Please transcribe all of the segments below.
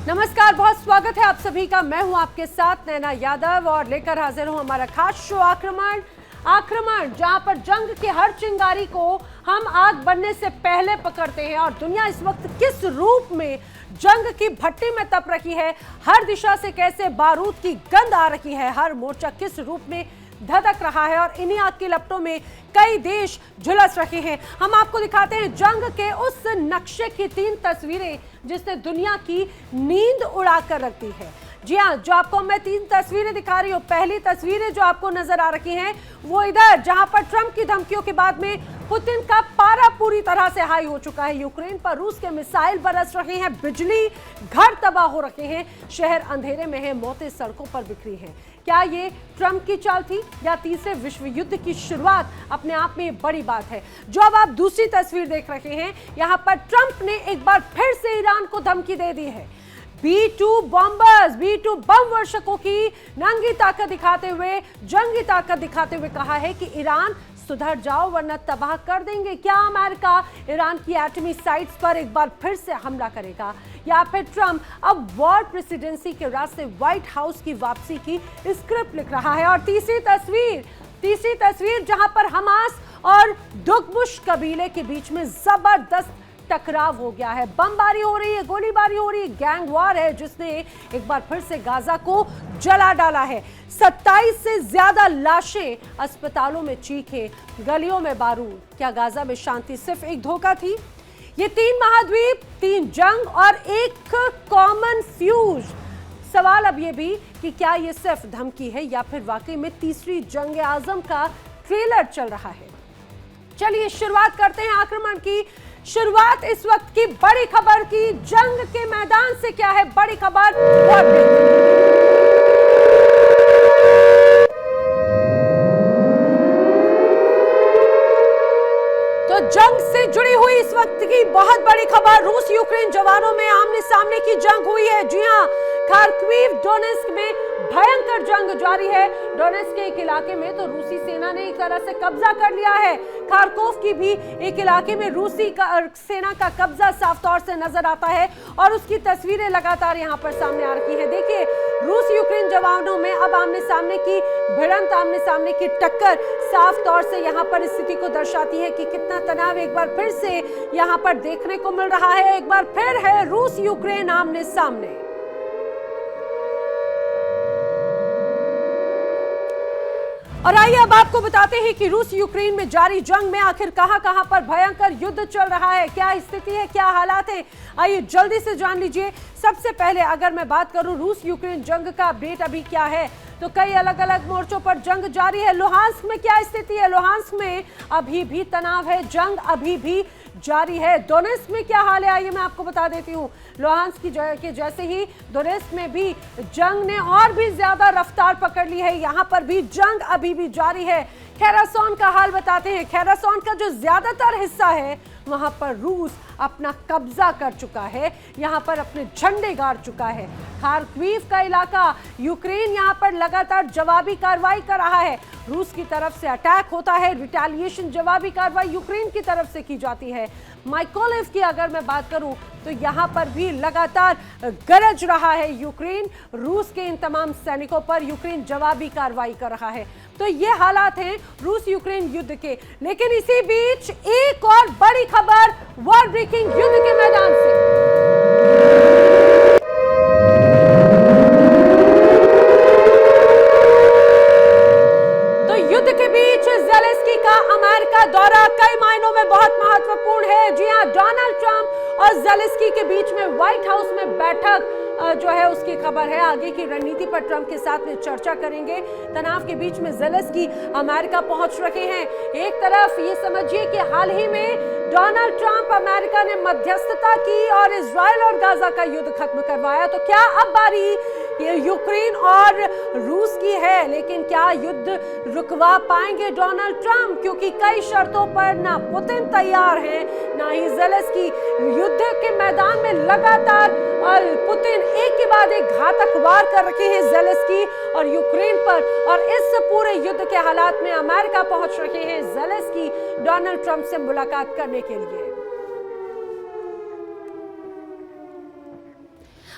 नमस्कार, बहुत स्वागत है आप सभी का। मैं हूं आपके साथ नैना यादव और लेकर हाजिर हूं हमारा खास शो आक्रमण, जहां पर जंग की हर चिंगारी को हम आग बनने से पहले पकड़ते हैं। और दुनिया इस वक्त किस रूप में जंग की भट्टी में तप रही है, हर दिशा से कैसे बारूद की गंध आ रही है, हर मोर्चा किस रूप में धधक रहा है और इन्हीं आग की लपटों में कई देश झुलस रहे हैं। हम आपको दिखाते हैं जंग के उस नक्शे की 3 तस्वीरें जिसने दुनिया की नींद उड़ा कर रख दी है। जी हाँ, जो आपको मैं 3 तस्वीरें दिखा रही हूँ। पहली तस्वीरें जो आपको नजर आ रही हैं वो इधर, जहां पर ट्रंप की धमकियों के बाद में पुतिन का पारा पूरी तरह से हाई हो चुका है। यूक्रेन पर रूस के मिसाइल बरस रहे हैं, बिजली घर तबाह हो रखे हैं, शहर अंधेरे में है, मौतें सड़कों पर बिखरी हैं। क्या ये ट्रंप की चाल थी या तीसरे विश्व युद्ध की शुरुआत? अपने आप में बड़ी बात है। जो अब आप दूसरी तस्वीर देख रहे हैं, यहां पर ट्रंप ने एक बार फिर से ईरान को धमकी दे दी है। B2 बॉम्बर्स, B2 बम वर्षकों की नंगी ताकत दिखाते हुए, जंगी ताकत दिखाते हुए कहा है कि ईरान सुधर जाओ वरना तबाह कर देंगे। क्या अमेरिका ईरान की एटमी साइट्स पर एक बार फिर से हमला करेगा या फिर ट्रंप अब वॉर प्रेसिडेंसी के रास्ते व्हाइट हाउस की वापसी की स्क्रिप्ट लिख रहा है? और तीसरी तस्वीर जहां पर हमास और दुगबुश कबीले के बीच में जबरदस्त टकराव हो गया है, बमबारी हो रही है, गोलीबारी हो रही है, गैंग वॉर है जिसने एक बार फिर से गाजा को जला डाला है। 27 से ज्यादा लाशें, अस्पतालों में चीखें, गलियों में बारूद। क्या गाजा में शांति सिर्फ एक धोखा थी? ये 3 महाद्वीप, 3 जंग और एक कॉमन फ्यूज। सवाल अब ये भी कि क्या ये सिर्फ धमकी है या फिर वाकई में तीसरी जंग आजम का ट्रेलर चल रहा है? चलिए शुरुआत करते हैं आक्रमण की। शुरुआत इस वक्त की बड़ी खबर की। जंग के मैदान से क्या है बड़ी खबर? तो जंग से जुड़ी हुई इस वक्त की बहुत बड़ी खबर, रूस यूक्रेन जवानों में आमने सामने की जंग हुई है। जी हां, खार्किव डोनेस्क में भयंकर जंग जारी है। डोनेस्क के एक इलाके में तो रूसी सेना ने एक तरह से कब्जा कर लिया है। खार्कोव की भी एक इलाके में रूसी सेना का कब्जा साफ तौर से नजर आता है और उसकी तस्वीरें लगातार यहां पर सामने आ रही है। देखिए, रूस यूक्रेन जवानों में अब आमने सामने की भिड़ंत, आमने सामने की टक्कर साफ तौर से यहां पर स्थिति को दर्शाती है कि कितना तनाव एक बार फिर से यहां पर देखने को मिल रहा है। एक बार फिर है रूस यूक्रेन आमने सामने। और आइए अब आपको बताते हैं कि रूस यूक्रेन में जारी जंग में आखिर कहां पर भयंकर युद्ध चल रहा है, क्या स्थिति है, क्या हालात है, आइए जल्दी से जान लीजिए। सबसे पहले अगर मैं बात करूं रूस यूक्रेन जंग का अपडेट अभी क्या है, तो कई अलग अलग मोर्चों पर जंग जारी है। लुहांस्क में क्या स्थिति है? लुहांस्क में अभी भी तनाव है, जंग अभी भी जारी है। डोनेस्क में क्या हाल है, आइए मैं आपको बता देती हूँ। लुहांस्क की जैसे ही डोनेस्क में भी जंग ने और भी ज्यादा रफ्तार पकड़ ली है, यहाँ पर भी जंग अभी भी जारी है। खेरासोन का हाल बताते हैं। खेरासोन का जो ज्यादातर हिस्सा है वहां पर रूस अपना कब्जा कर चुका है, यहां पर अपने झंडे गाड़ चुका है। खार्किव का इलाका, यूक्रेन यहां पर लगातार जवाबी कार्रवाई कर रहा है। रूस की तरफ से अटैक होता है, रिटेलिएशन जवाबी कार्रवाई यूक्रेन की तरफ से की जाती है। माइकोलेव की अगर मैं बात करूं तो यहां पर भी लगातार गरज रहा है यूक्रेन। रूस के इन तमाम सैनिकों पर यूक्रेन जवाबी कार्रवाई कर रहा है। तो ये हालात हैं रूस यूक्रेन युद्ध के। लेकिन इसी बीच एक और बड़ी खबर वॉर ब्रेकिंग युद्ध के मैदान से। युद्ध के बीच ज़ेलेंस्की का अमेरिका दौरा कई मायनों में बहुत महत्वपूर्ण है। जी हां, डोनाल्ड ट्रंप और ज़ेलेंस्की के बीच में व्हाइट हाउस में बैठक जो है उसकी खबर है। आगे की रणनीति पर ट्रंप के साथ में चर्चा करेंगे। तनाव के बीच में ज़ेलेंस्की अमेरिका पहुंच रहे हैं। एक तरफ ये समझिए कि हाल ही में डोनाल्ड ट्रंप, अमेरिका ने मध्यस्थता की और इजराइल और गाजा का युद्ध खत्म करवाया। तो क्या अब बारी ये यूक्रेन और रूस की है, लेकिन क्या युद्ध रुकवा पाएंगे डोनाल्ड ट्रंप? क्योंकि कई शर्तों पर ना पुतिन तैयार है ना ही ज़ेलेंस्की। युद्ध के मैदान में लगातार पुतिन एक के बाद एक घातक वार कर रखे हैं ज़ेलेंस्की और यूक्रेन पर। और इस पूरे युद्ध के हालात में अमेरिका पहुंच रहे हैं ज़ेलेंस्की डोनाल्ड ट्रंप से मुलाकात करने के लिए।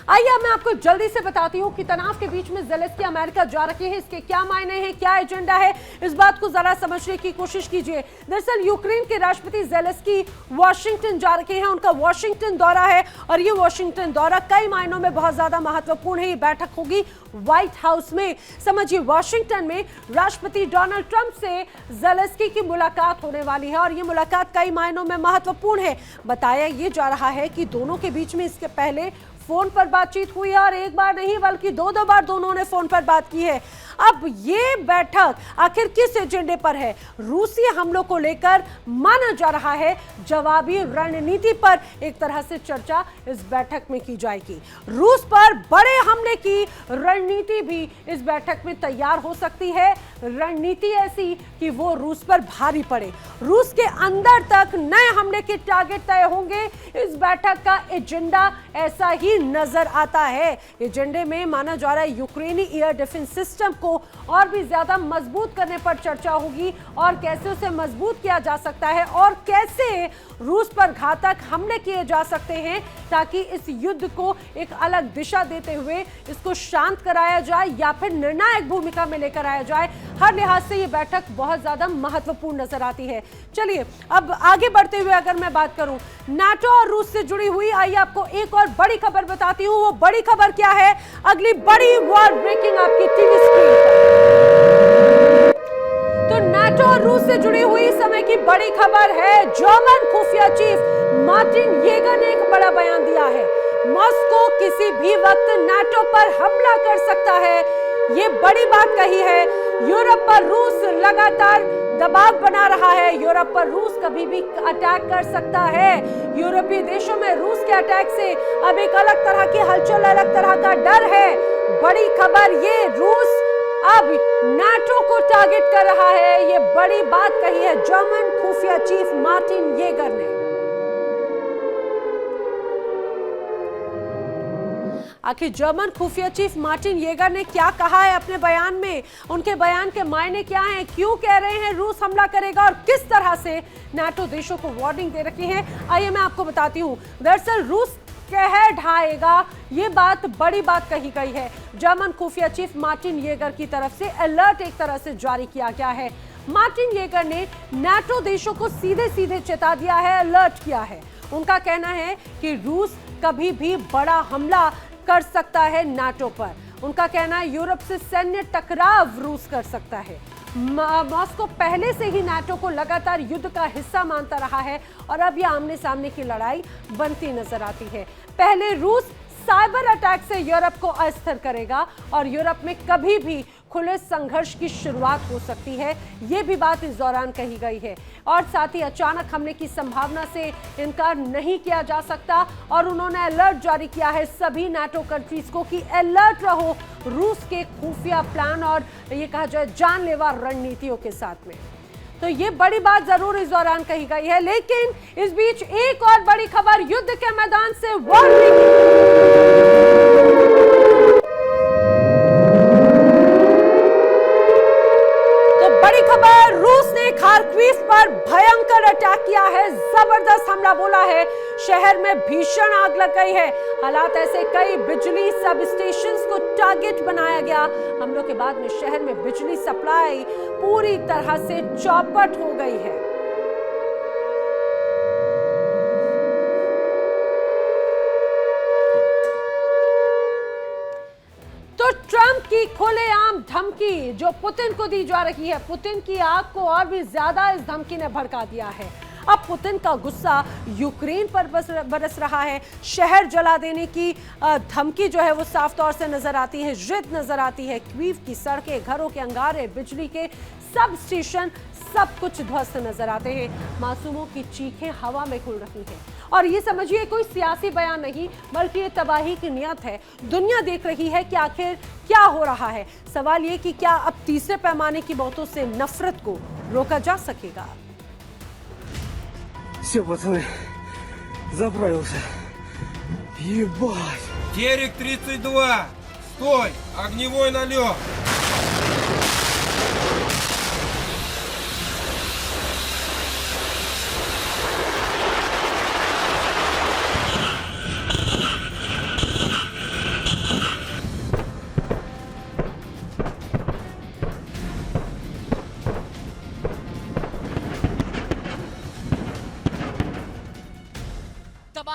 आइए मैं आपको जल्दी से बताती हूँ कि तनाव के बीच में ज़ेलेंस्की अमेरिका जा रखे हैं, इसके क्या मायने हैं, क्या एजेंडा है, इस बात को जरा समझने की कोशिश कीजिए। दरअसल यूक्रेन के राष्ट्रपति ज़ेलेंस्की वॉशिंगटन जा रखे हैं, उनका वॉशिंगटन दौरा है और ये वॉशिंगटन दौरा कई मायनों में बहुत ज्यादा महत्वपूर्ण है। ये बैठक होगी व्हाइट हाउस में। समझिए, वॉशिंगटन में राष्ट्रपति डोनाल्ड ट्रंप से ज़ेलेंस्की की मुलाकात होने वाली है और ये मुलाकात कई मायनों में महत्वपूर्ण है। बताया ये जा रहा है कि दोनों के बीच में इसके पहले फोन पर बातचीत हुई है और एक बार नहीं बल्कि दो बार दोनों ने फोन पर बात की है। अब ये बैठक आखिर किस एजेंडे पर है? रूसी हमलों को लेकर माना जा रहा है जवाबी रणनीति पर एक तरह से चर्चा इस बैठक में की जाएगी। रूस पर बड़े हमले की रणनीति भी इस बैठक में तैयार हो सकती है। रणनीति ऐसी कि वो रूस पर भारी पड़े, रूस के अंदर तक नए हमले के टारगेट तय होंगे। इस बैठक का एजेंडा ऐसा ही नजर आता है। एजेंडे में माना जा रहा है यूक्रेनी एयर डिफेंस सिस्टम को और भी ज्यादा मजबूत करने पर चर्चा होगी और कैसे उसे मजबूत किया जा सकता है और कैसे रूस पर घातक हमले किए जा सकते हैं ताकि इस युद्ध को एक अलग दिशा देते हुए इसको शांत कराया जाए या फिर निर्णायक भूमिका में लेकर आया जाए। हर लिहाज से ये बैठक बहुत ज्यादा महत्वपूर्ण नजर आती है। चलिए अब आगे बढ़ते हुए अगर मैं बात करूं नाटो और रूस से जुड़ी हुई, आइए आपको एक और बड़ी खबर बताती हूं। वो बड़ी खबर क्या है? अगली बड़ी वॉर ब्रेकिंग आपकी टीवी स्क्रीन पर। तो नाटो और रूस से जुड़ी हुई समय की बड़ी खबर है। जर्मन खुफिया चीफ मार्टिन येगर ने एक बड़ा बयान दिया है। मॉस्को किसी भी वक्त नाटो पर हमला कर सकता है, ये बड़ी बात कही है। यूरोप पर रूस लगातार दबाव बना रहा है, यूरोप पर रूस कभी भी अटैक कर सकता है। यूरोपीय देशों में रूस के अटैक से अब एक अलग तरह की हलचल, अलग तरह का डर है। बड़ी खबर ये, रूस अब नाटो को टारगेट कर रहा है, ये बड़ी बात कही है जर्मन खुफिया चीफ मार्टिन येगर ने। आखिर जर्मन खुफिया चीफ मार्टिन येगर ने क्या कहा है अपने बयान में? उनके बयान के मायने क्या हैं? क्यों कह रहे हैं रूस हमला करेगा और किस तरह से नाटो देशों को वार्निंग दे रखी है? आइए मैं आपको बताती हूं। दरअसल रूस कहर ढाएगा, ये बात बड़ी बात कही गई है। जर्मन खुफिया चीफ मार्टिन येगर की तरफ से अलर्ट एक तरह से जारी किया गया है। मार्टिन येगर ने नाटो देशों को सीधे सीधे चेता दिया है, अलर्ट किया है। उनका कहना है कि रूस कभी भी बड़ा हमला कर सकता है नाटो पर। उनका कहना है यूरोप से सैन्य टकराव रूस कर सकता है। मॉस्को पहले से ही नाटो को लगातार युद्ध का हिस्सा मानता रहा है और अब यह आमने सामने की लड़ाई बनती नजर आती है। पहले रूस साइबर अटैक से यूरोप को अस्थिर करेगा और यूरोप में कभी भी खुले संघर्ष की शुरुआत हो सकती है, ये भी बात इस दौरान कही गई है। और साथ ही अचानक हमले की संभावना से इनकार नहीं किया जा सकता और उन्होंने अलर्ट जारी किया है सभी नाटो कंट्रीज को कि अलर्ट रहो रूस के खुफिया प्लान और ये कहा जाए जानलेवा रणनीतियों के साथ में। तो ये बड़ी बात जरूर इस दौरान कही गई है, लेकिन इस बीच एक और बड़ी खबर युद्ध के मैदान से वॉर खबर, रूस ने खार्किव पर भयंकर अटैक किया है, जबरदस्त हमला बोला है। शहर में भीषण आग लग गई है। हालात ऐसे, कई बिजली सब स्टेशंस को टारगेट बनाया गया। हमलों के बाद में शहर में बिजली सप्लाई पूरी तरह से चौपट हो गई है। तो ट्रंप की खुलेआम धमकी जो पुतिन को दी जा रही है, पुतिन की आग को और भी ज्यादा इस धमकी ने भड़का दिया है। अब पुतिन का गुस्सा यूक्रेन पर बरस रहा है। शहर जला देने की धमकी जो है वो साफ तौर से नजर आती है, जिद नजर आती है। कीव की सड़कें, घरों के अंगारे, बिजली के सब स्टेशन, सब कुछ ध्वस्त नजर आते हैं। मासूमों की चीखें हवा में खुल रही हैं और ये समझिए कोई सियासी बयान नहीं बल्कि ये तबाही की नियत है। दुनिया देख रही है कि आखिर क्या हो रहा है। सवाल ये कि क्या अब तीसरे पैमाने की मौतों से नफरत को रोका जा सकेगा? Все, пацаны, заправился. Ебать. Терек 32. Стой! Огневой налет!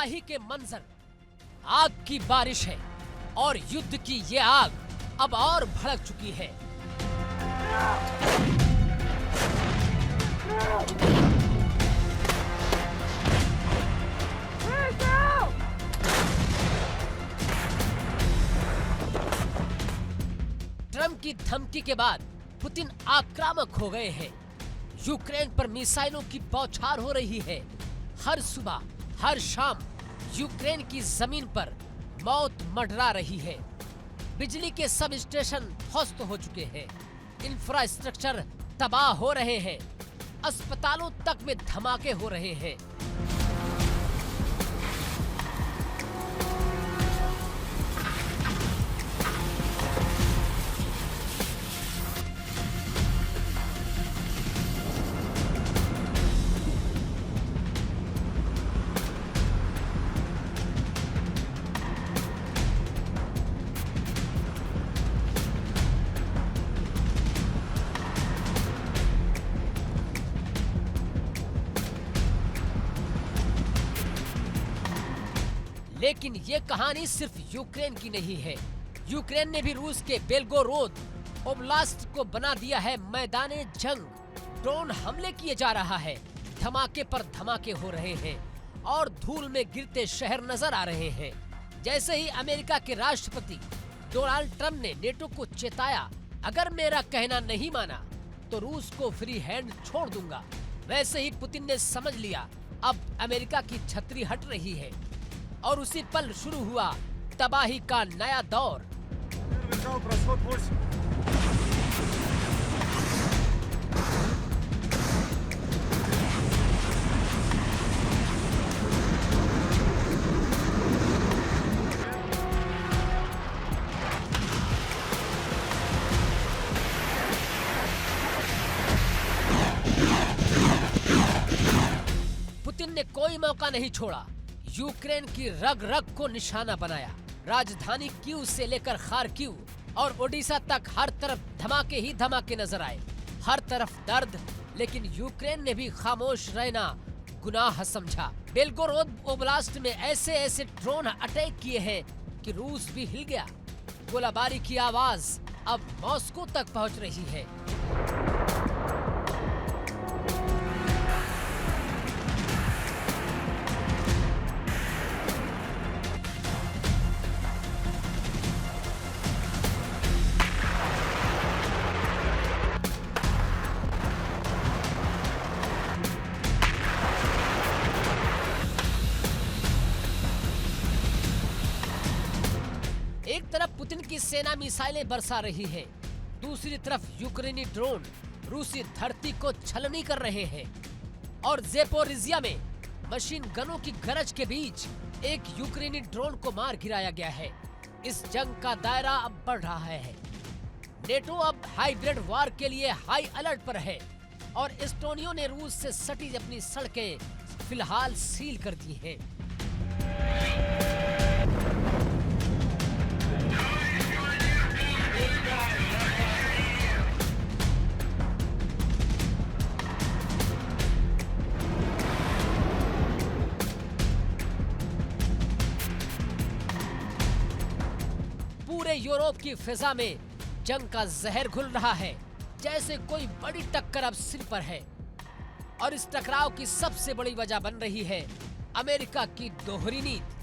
तबाही के मंजर, आग की बारिश है और युद्ध की ये आग अब और भड़क चुकी है। ट्रंप की धमकी के बाद पुतिन आक्रामक हो गए हैं। यूक्रेन पर मिसाइलों की बौछार हो रही है। हर सुबह, हर शाम यूक्रेन की जमीन पर मौत मंडरा रही है। बिजली के सब स्टेशन ध्वस्त हो चुके हैं। इंफ्रास्ट्रक्चर तबाह हो रहे हैं। अस्पतालों तक में धमाके हो रहे हैं। लेकिन ये कहानी सिर्फ यूक्रेन की नहीं है। यूक्रेन ने भी रूस के बेल्गोरोद ओब्लास्ट को बना दिया है मैदाने जंग। ड्रोन हमले किए जा रहा है, धमाके पर धमाके हो रहे हैं और धूल में गिरते शहर नजर आ रहे हैं। जैसे ही अमेरिका के राष्ट्रपति डोनाल्ड ट्रंप ने नेटो को चेताया, अगर मेरा कहना नहीं माना तो रूस को फ्री हैंड छोड़ दूंगा, वैसे ही पुतिन ने समझ लिया अब अमेरिका की छतरी हट रही है और उसी पल शुरू हुआ तबाही का नया दौर। पुतिन ने कोई मौका नहीं छोड़ा। यूक्रेन की रग रग को निशाना बनाया। राजधानी कीव से लेकर खार्किव और ओडिशा तक हर तरफ धमाके ही धमाके नजर आए। हर तरफ दर्द, लेकिन यूक्रेन ने भी खामोश रहना गुनाह समझा। बेल्गोरोद ओब्लास्ट में ऐसे ऐसे ड्रोन अटैक किए हैं कि रूस भी हिल गया। गोलाबारी की आवाज अब मॉस्को तक पहुंच रही है। एक तरफ पुतिन की सेना मिसाइलें बरसा रही है, दूसरी तरफ यूक्रेनी ड्रोन रूसी धरती को छलनी कर रहे हैं और ज़ेपोरिज़िया में मशीन गनों की गरज के बीच एक यूक्रेनी ड्रोन को मार गिराया गया है। इस जंग का दायरा अब बढ़ रहा है। नेटो अब हाइब्रिड वार के लिए हाई अलर्ट पर है और एस्टोनिया ने रूस से सटी अपनी सड़कें फिलहाल सील कर दी हैं। पूरे यूरोप की फिजा में जंग का जहर घुल रहा है, जैसे कोई बड़ी टक्कर अब सिर पर है। और इस टकराव की सबसे बड़ी वजह बन रही है अमेरिका की दोहरी नीति।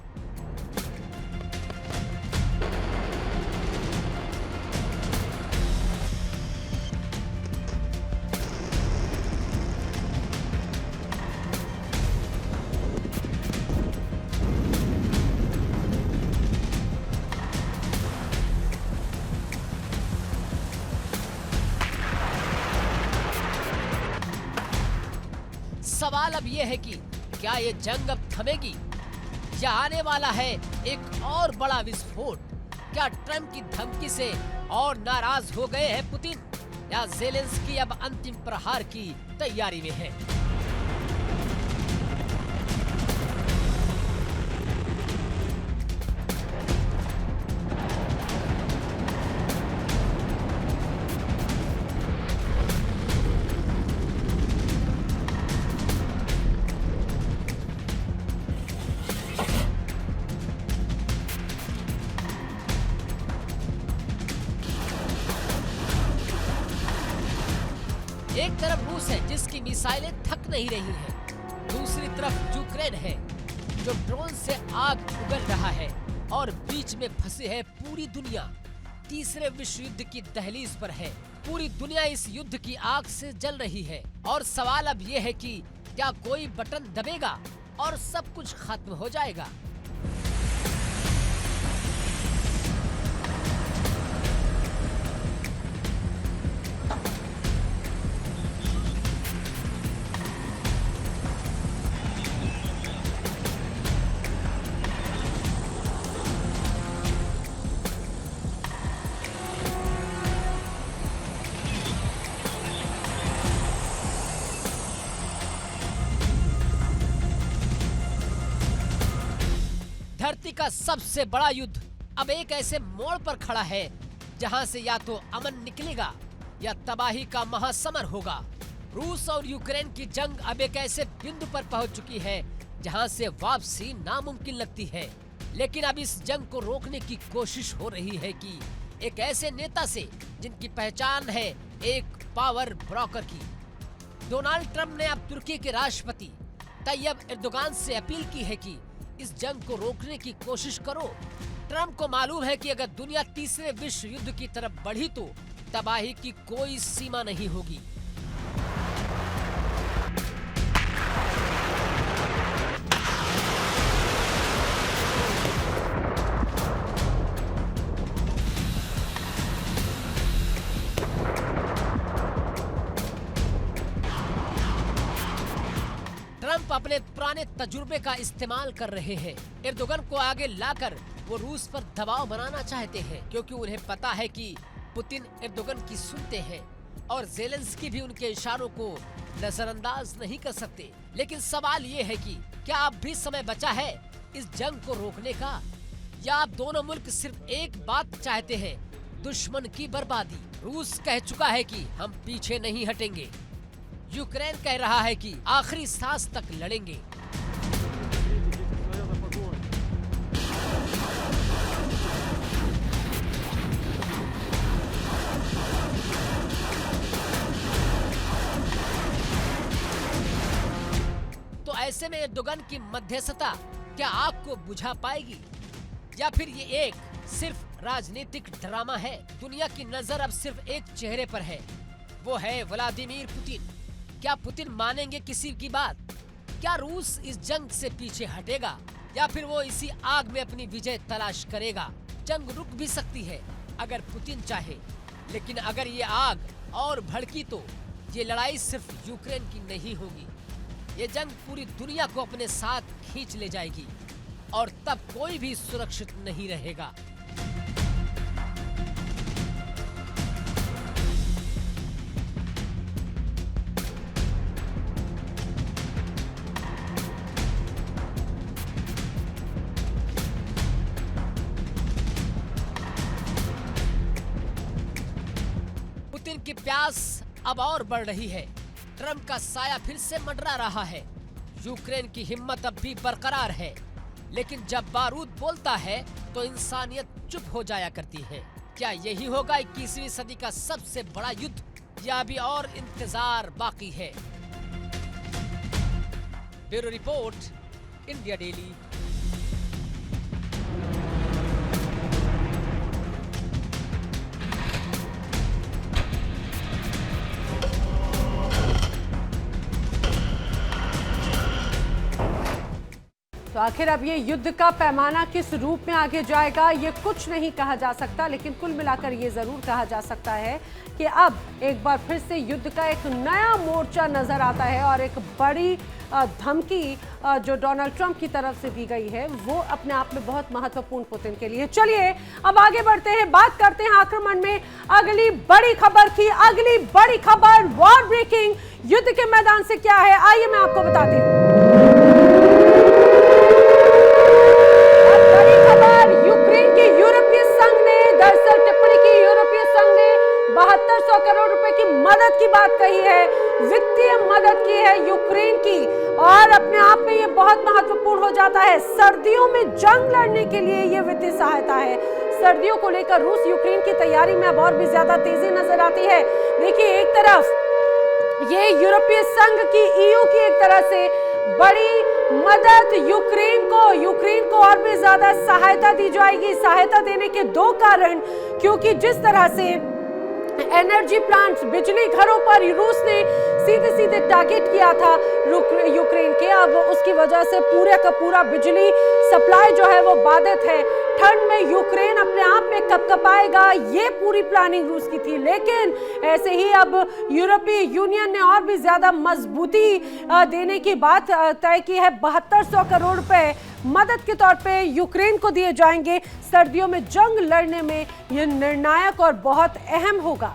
सवाल अब यह है कि क्या ये जंग अब थमेगी या आने वाला है एक और बड़ा विस्फोट? क्या ट्रंप की धमकी से और नाराज हो गए हैं पुतिन, या ज़ेलेंस्की अब अंतिम प्रहार की तैयारी में है? एक तरफ रूस है जिसकी मिसाइलें थक नहीं रही हैं, दूसरी तरफ यूक्रेन है जो ड्रोन से आग उगल रहा है और बीच में फंसी है पूरी दुनिया। तीसरे विश्व युद्ध की दहलीज पर है, पूरी दुनिया इस युद्ध की आग से जल रही है और सवाल अब ये है कि क्या कोई बटन दबेगा और सब कुछ खत्म हो जाएगा। धरती का सबसे बड़ा युद्ध अब एक ऐसे मोड़ पर खड़ा है जहां से या तो अमन निकलेगा या तबाही का महासमर होगा। रूस और यूक्रेन की जंग अब एक ऐसे बिंदु पर पहुंच चुकी है जहां से वापसी नामुमकिन लगती है। लेकिन अब इस जंग को रोकने की कोशिश हो रही है कि एक ऐसे नेता से जिनकी पहचान है एक पावर ब्रोकर की। डोनाल्ड ट्रंप ने अब तुर्की के राष्ट्रपति तैयब एर्दोगान से अपील की है कि इस जंग को रोकने की कोशिश करो। ट्रंप को मालूम है कि अगर दुनिया तीसरे विश्व युद्ध की तरफ बढ़ी तो तबाही की कोई सीमा नहीं होगी। ट्रंप अपने पुराने तजुर्बे का इस्तेमाल कर रहे हैं। एर्दोगन को आगे लाकर वो रूस पर दबाव बनाना चाहते हैं क्योंकि उन्हें पता है कि पुतिन एर्दोगन की सुनते हैं और ज़ेलेंस्की भी उनके इशारों को नजरअंदाज नहीं कर सकते। लेकिन सवाल ये है कि क्या अब भी समय बचा है इस जंग को रोकने का, या अब दोनों मुल्क सिर्फ एक बात चाहते हैं, दुश्मन की बर्बादी। रूस कह चुका है कि हम पीछे नहीं हटेंगे, यूक्रेन कह रहा है कि आखिरी सांस तक लड़ेंगे। तो ऐसे में एर्दोगन की मध्यस्थता क्या आग को बुझा पाएगी या फिर ये एक सिर्फ राजनीतिक ड्रामा है? दुनिया की नजर अब सिर्फ एक चेहरे पर है, वो है व्लादिमीर पुतिन। क्या पुतिन मानेंगे किसी की बात? क्या रूस इस जंग से पीछे हटेगा या फिर वो इसी आग में अपनी विजय तलाश करेगा? जंग रुक भी सकती है अगर पुतिन चाहे, लेकिन अगर ये आग और भड़की तो ये लड़ाई सिर्फ यूक्रेन की नहीं होगी, ये जंग पूरी दुनिया को अपने साथ खींच ले जाएगी और तब कोई भी सुरक्षित नहीं रहेगा। पुतिन की प्यास अब और बढ़ रही है, ट्रंप का साया फिर से मंडरा रहा है, यूक्रेन की हिम्मत अब भी बरकरार है, लेकिन जब बारूद बोलता है तो इंसानियत चुप हो जाया करती है। क्या यही होगा 21वीं सदी का सबसे बड़ा युद्ध या अभी और इंतजार बाकी है? Bureau report, India daily. तो आखिर अब ये युद्ध का पैमाना किस रूप में आगे जाएगा ये कुछ नहीं कहा जा सकता, लेकिन कुल मिलाकर ये जरूर कहा जा सकता है कि अब एक बार फिर से युद्ध का एक नया मोर्चा नजर आता है और एक बड़ी धमकी जो डोनाल्ड ट्रंप की तरफ से दी गई है वो अपने आप में बहुत महत्वपूर्ण पुतिन के लिए। चलिए अब आगे बढ़ते हैं, बात करते हैं आक्रमण में अगली बड़ी खबर की। अगली बड़ी खबर वॉर ब्रेकिंग युद्ध के मैदान से क्या है, आइए मैं आपको बताती हूँ। बड़ी खबर यूक्रेन के यूरोपीय संघ ने दरअसल टिप्पणी की, यूरोपीय संघ ने 7200 करोड़ रुपए की मदद की बात कही है, वित्तीय मदद की है यूक्रेन की, और अपने आप में ये बहुत महत्वपूर्ण हो जाता है। सर्दियों में जंग लड़ने के लिए ये वित्तीय सहायता है। सर्दियों को लेकर रूस यूक्रेन की तैयारी में अब और भी ज्यादा तेजी नजर आती है। देखिए, एक तरफ ये यूरोपीय संघ की ईयू की एक तरह से बड़ी मदद यूक्रेन को और भी ज्यादा सहायता दी जाएगी। सहायता देने के दो कारण, क्योंकि जिस तरह से एनर्जी प्लांट्स, बिजली घरों पर रूस ने सीधे सीधे टारगेट किया था यूक्रेन के, अब उसकी वजह से पूरे का पूरा बिजली सप्लाई जो है वो बाधित है। ठंड में यूक्रेन अपने आप में कपकपाएगा, ये पूरी प्लानिंग रूस की थी। लेकिन ऐसे ही अब यूरोपीय यूनियन ने और भी ज्यादा मजबूती देने की बात तय की है। 7200 करोड़ रुपए मदद के तौर पे यूक्रेन को दिए जाएंगे। सर्दियों में जंग लड़ने में यह निर्णायक और बहुत अहम होगा।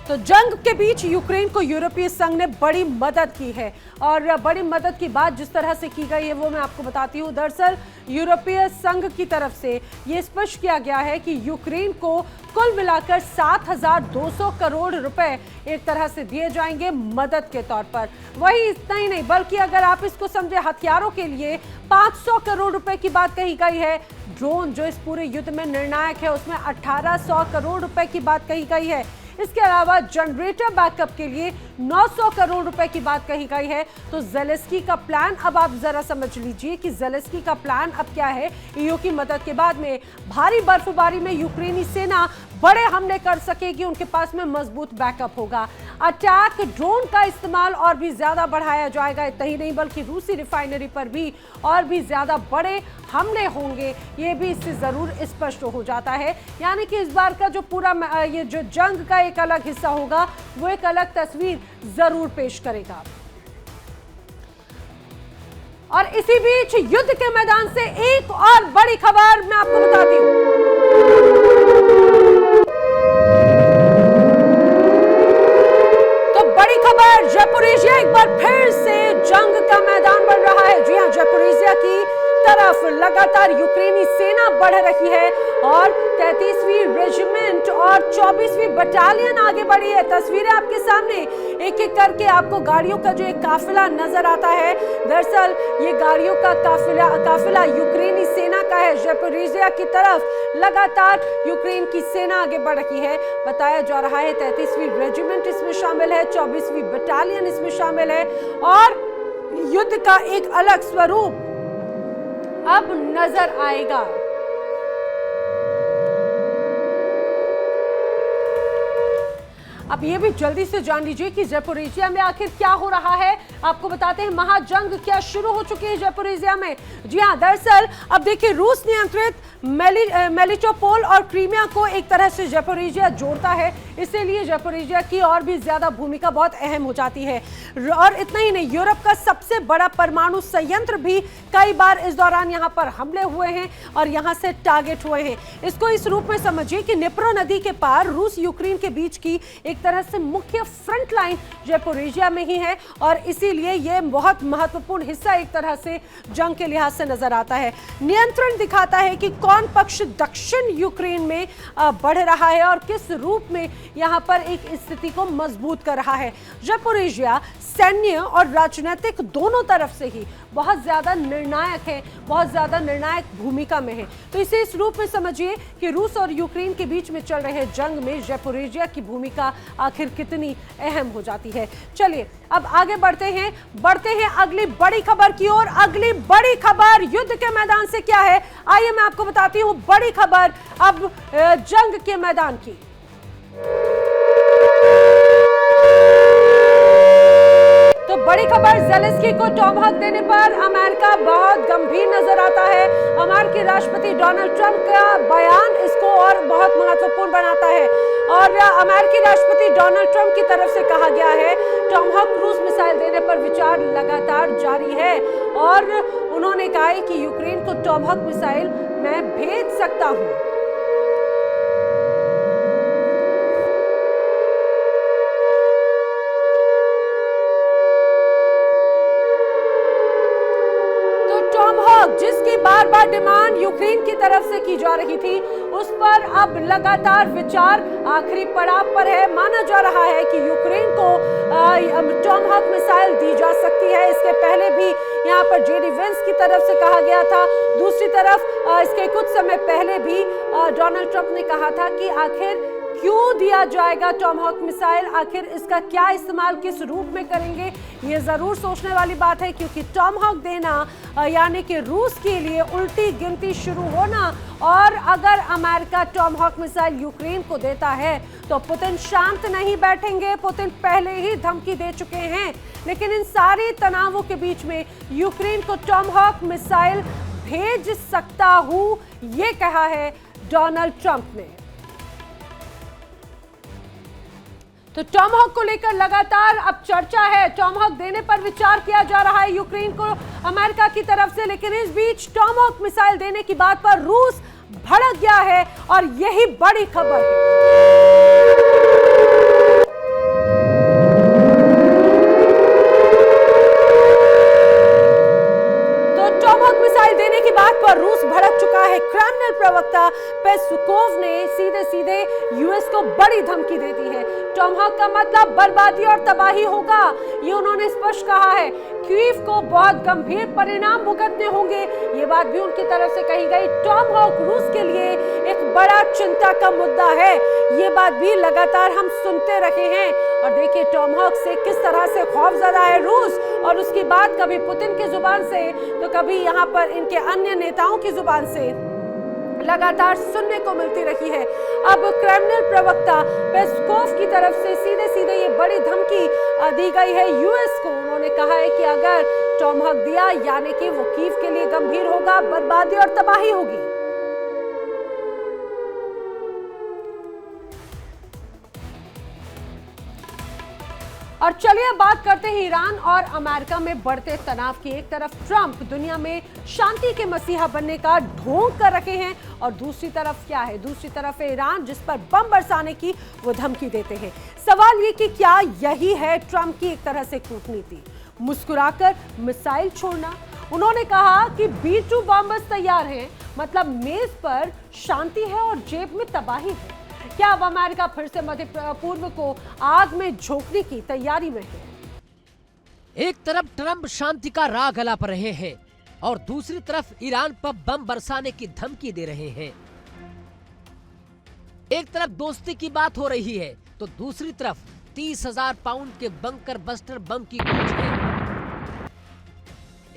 तो जंग के बीच यूक्रेन को यूरोपीय संघ ने बड़ी मदद की है, और बड़ी मदद की बात जिस तरह से की गई है वो मैं आपको बताती हूँ। दरअसल यूरोपीय संघ की तरफ से ये स्पष्ट किया गया है कि यूक्रेन को कुल मिलाकर 7200 करोड़ रुपए एक तरह से दिए जाएंगे मदद के तौर पर। वही इतना ही नहीं, बल्कि अगर आप इसको समझे, हथियारों के लिए 500 करोड़ रुपए की बात कही गई है। ड्रोन जो इस पूरे युद्ध में निर्णायक है, उसमें 1800 करोड़ रुपए की बात कही गई है। इसके अलावा जनरेटर बैकअप के लिए 900 करोड़ रुपए की बात कही गई है। तो ज़ेलेंस्की का प्लान, अब आप जरा समझ लीजिए कि ज़ेलेंस्की का प्लान अब क्या है। ईयू की मदद के बाद में भारी बर्फबारी में यूक्रेनी सेना बड़े हमले कर सकेगी, उनके पास में मजबूत बैकअप होगा। अटैक ड्रोन का इस्तेमाल और भी ज्यादा बढ़ाया जाएगा। इतना ही नहीं, बल्कि रूसी रिफाइनरी पर भी और भी ज्यादा बड़े हमले होंगे, ये भी इससे जरूर स्पष्ट हो जाता है। यानी कि इस बार का जो पूरा ये जो जंग का एक अलग हिस्सा होगा, वो एक अलग तस्वीर जरूर पेश करेगा। और इसी बीच युद्ध के मैदान से एक और बड़ी खबर मैं आपको बताती हूं। तो बड़ी खबर, ज़ैपोरिज़िया एक बार फिर से जंग का मैदान बन रहा है। जी हां, ज़ैपोरिज़िया की तरफ लगातार यूक्रेनी सेना बढ़ रही है और 33वीं रेजिमेंट और 24वीं बटालियन आगे बढ़ी है। तस्वीरें आपके सामने, एक एक करके आपको गाड़ियों का जो एक काफिला नजर आता है। दरअसल ये गाड़ियों का काफिला यूक्रेनी सेना का है। ज़ैपोरिज़िया की तरफ लगातार यूक्रेन की सेना आगे बढ़ रही है। बताया जा रहा है 33वीं रेजिमेंट इसमें शामिल है, 24वीं बटालियन इसमें शामिल है, और युद्ध का एक अलग स्वरूप अब नजर आएगा। अब ये भी जल्दी से जान लीजिए कि ज़ैपोरिज़िया में आखिर क्या हो रहा है। आपको बताते हैं, महाजंग क्या शुरू हो चुकी है ज़ैपोरिज़िया में। जी हां, दरअसल अब देखिए, रूस नियंत्रित मेलिटोपोल और क्रीमिया को एक तरह से ज़ैपोरिज़िया जोड़ता है, इसीलिए ज़ैपोरिज़िया की और भी ज्यादा भूमिका बहुत अहम हो जाती है। और इतना ही नहीं, यूरोप का सबसे बड़ा परमाणु संयंत्र भी कई बार इस दौरान यहाँ पर हमले हुए हैं और यहाँ से टारगेट हुए हैं। इसको इस रूप में समझिए कि निप्रो नदी के पार रूस यूक्रेन के बीच की एक तरह से मुख्य फ्रंट लाइन ज़ैपोरिज़िया में ही है, और इसीलिए यह बहुत महत्वपूर्ण हिस्सा एक तरह से जंग के लिहाज से नजर आता है। नियंत्रण दिखाता है कि कौन पक्ष दक्षिण यूक्रेन में बढ़ रहा है और किस रूप में यहाँ पर एक स्थिति को मजबूत कर रहा है। ज़ैपोरिज़िया सैन्य और राजनीतिक दोनों तरफ से ही बहुत ज्यादा निर्णायक है, बहुत ज्यादा निर्णायक भूमिका में है। तो इसे इस रूप में समझिए कि रूस और यूक्रेन के बीच में चल रहे जंग में ज़ैपोरिज़िया की भूमिका आखिर कितनी अहम हो जाती है। चलिए अब आगे बढ़ते हैं अगली बड़ी खबर की ओर। अगली बड़ी खबर युद्ध के मैदान से क्या है, आइए मैं आपको बताती हूँ। बड़ी खबर अब जंग के मैदान की। तो बड़ी खबर, ज़ेलेंस्की को टॉमहॉक देने पर अमेरिका बहुत गंभीर नजर आता है। अमेरिकी राष्ट्रपति डोनाल्ड ट्रंप का बयान इसको और बहुत महत्वपूर्ण बनाता है, और अमेरिकी राष्ट्रपति डोनाल्ड ट्रंप की तरफ से कहा गया है टॉमहॉक क्रूज मिसाइल देने पर विचार लगातार जारी है, और उन्होंने कहा है कि यूक्रेन को टॉमहॉक मिसाइल मैं भेज सकता हूं। जिसकी बार बार डिमांड यूक्रेन की तरफ से की जा रही थी, उस पर अब लगातार विचार आखिरी पड़ाव पर है। माना जा रहा है कि यूक्रेन को टॉमहॉक मिसाइल दी जा सकती है। इसके पहले भी यहाँ पर जेडी वेंस की तरफ से कहा गया था। दूसरी तरफ इसके कुछ समय पहले भी डोनाल्ड ट्रंप ने कहा था कि आखिर क्यों दिया जाएगा टॉमहॉक मिसाइल, आखिर इसका क्या इस्तेमाल किस रूप में करेंगे, ये जरूर सोचने वाली बात है, क्योंकि टॉमहॉक देना यानी कि रूस के लिए उल्टी गिनती शुरू होना। और अगर अमेरिका टॉमहॉक मिसाइल यूक्रेन को देता है तो पुतिन शांत नहीं बैठेंगे। पुतिन पहले ही धमकी दे चुके हैं, लेकिन इन सारे तनावों के बीच में यूक्रेन को टॉमहॉक मिसाइल भेज सकता हूं, ये कहा है डोनाल्ड ट्रंप ने। तो टॉमहॉक को लेकर लगातार अब चर्चा है, टॉमहॉक देने पर विचार किया जा रहा है यूक्रेन को अमेरिका की तरफ से, लेकिन इस बीच टॉमहॉक मिसाइल देने की बात पर रूस भड़क गया है और यही बड़ी खबर है। देने की बात पर रूस भड़क चुका है। क्रेमलिन प्रवक्ता पेस्कोव ने सीधे सीधे यूएस को बड़ी धमकी दे दी है। टॉमहॉक का मतलब बर्बादी और तबाही होगा, ये उन्होंने स्पष्ट कहा है। कीव को बहुत गंभीर परिणाम भुगतने होंगे, ये बात भी उनकी तरफ से कही गई। टॉमहॉक रूस के लिए एक बड़ा चिंता का मुद्दा है, ये बात भी लगातार हम सुनते रहे हैं। और देखिए टॉमहॉक से किस तरह से खौफजदा है रूस, और उसकी बात कभी पुतिन की जुबान से तो कभी यहाँ पर इनके अन्य नेताओं की जुबान से लगातार सुनने को मिलती रही है। अब क्रेमलिन प्रवक्ता पेस्कोव की तरफ से सीधे सीधे ये बड़ी धमकी दी गई है यूएस को। उन्होंने कहा है कि अगर टॉमहॉक दिया यानी कि वो कीव के लिए गंभीर होगा, बर्बादी और तबाही होगी। और चलिए अब बात करते हैं ईरान और अमेरिका में बढ़ते तनाव की। एक तरफ ट्रंप दुनिया में शांति के मसीहा बनने का ढोंग कर रखे हैं, और दूसरी तरफ क्या है, दूसरी तरफ है ईरान जिस पर बम बरसाने की वो धमकी देते हैं। सवाल ये कि क्या यही है ट्रंप की एक तरह से कूटनीति, मुस्कुराकर मिसाइल छोड़ना। उन्होंने कहा कि B-2 बॉम्बर्स तैयार हैं, मतलब मेज पर शांति है और जेब में तबाही है। क्या अब अमेरिका फिर से मध्य पूर्व को आग में झोंकने की तैयारी में है? एक तरफ ट्रंप शांति का राग अलाप रहे हैं और दूसरी तरफ ईरान पर बम बरसाने की धमकी दे रहे हैं। एक तरफ दोस्ती की बात हो रही है तो दूसरी तरफ 30,000 पाउंड के बंकर बस्टर बम की गूंज है।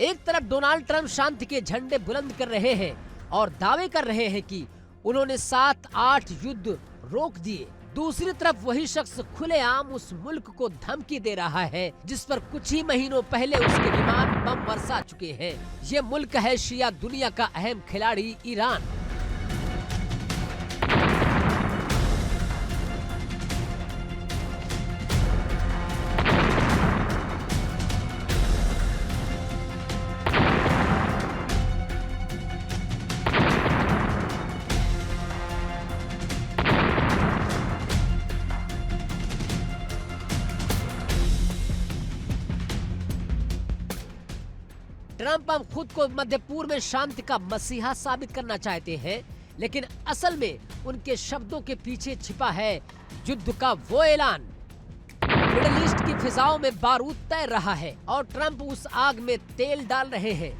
एक तरफ डोनाल्ड ट्रंप शांति के झंडे बुलंद कर रहे हैं और दावे कर रहे हैं कि उन्होंने 7-8 युद्ध रोक दिए। दूसरी तरफ वही शख्स खुलेआम उस मुल्क को धमकी दे रहा है जिस पर कुछ ही महीनों पहले उसके विमान बम बरसा चुके हैं। ये मुल्क है शिया दुनिया का अहम खिलाड़ी ईरान। ट्रंप हम खुद को मध्य पूर्व में शांति का मसीहा साबित करना चाहते हैं, लेकिन असल में उनके शब्दों के पीछे छिपा है युद्ध का वो ऐलान। मिडिल ईस्ट की फिजाओं में बारूद तैर रहा है और ट्रंप उस आग में तेल डाल रहे हैं।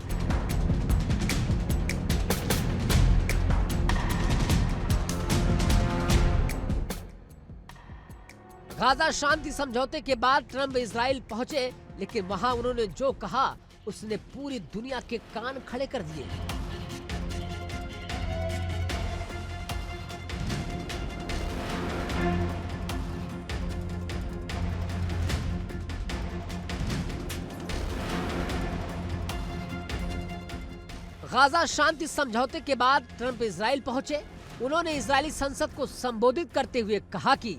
गाजा शांति समझौते के बाद ट्रंप इजराइल पहुंचे, लेकिन वहां उन्होंने जो कहा उसने पूरी दुनिया के कान खड़े कर दिए। गाजा शांति समझौते के बाद ट्रंप इजराइल पहुंचे। उन्होंने इजरायली संसद को संबोधित करते हुए कहा कि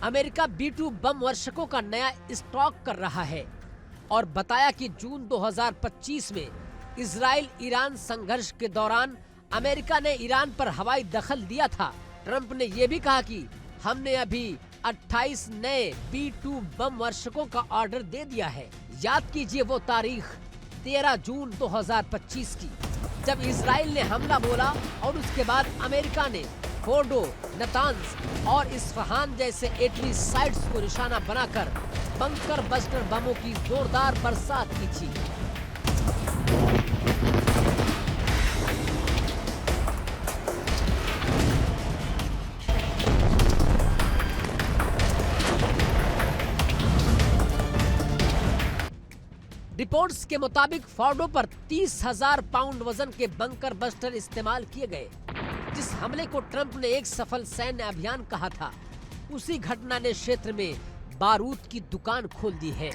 अमेरिका B-2 बम वर्षकों का नया स्टॉक कर रहा है और बताया कि जून 2025 में इजराइल ईरान संघर्ष के दौरान अमेरिका ने ईरान पर हवाई दखल दिया था। ट्रंप ने यह भी कहा कि हमने अभी 28 नए B-2 बम वर्षकों का ऑर्डर दे दिया है। याद कीजिए वो तारीख 13 जून 2025 की, जब इजराइल ने हमला बोला और उसके बाद अमेरिका ने फोर्डो, नतांज और इस्फहान जैसे एटमी साइट्स को निशाना बनाकर बंकर बस्टर बमों की जोरदार बरसात की थी। रिपोर्ट्स के मुताबिक फोर्डो पर 30,000 पाउंड वजन के बंकर बस्टर इस्तेमाल किए गए। जिस हमले को ट्रंप ने एक सफल सैन्य अभियान कहा था, उसी घटना ने क्षेत्र में बारूद की दुकान खोल दी है।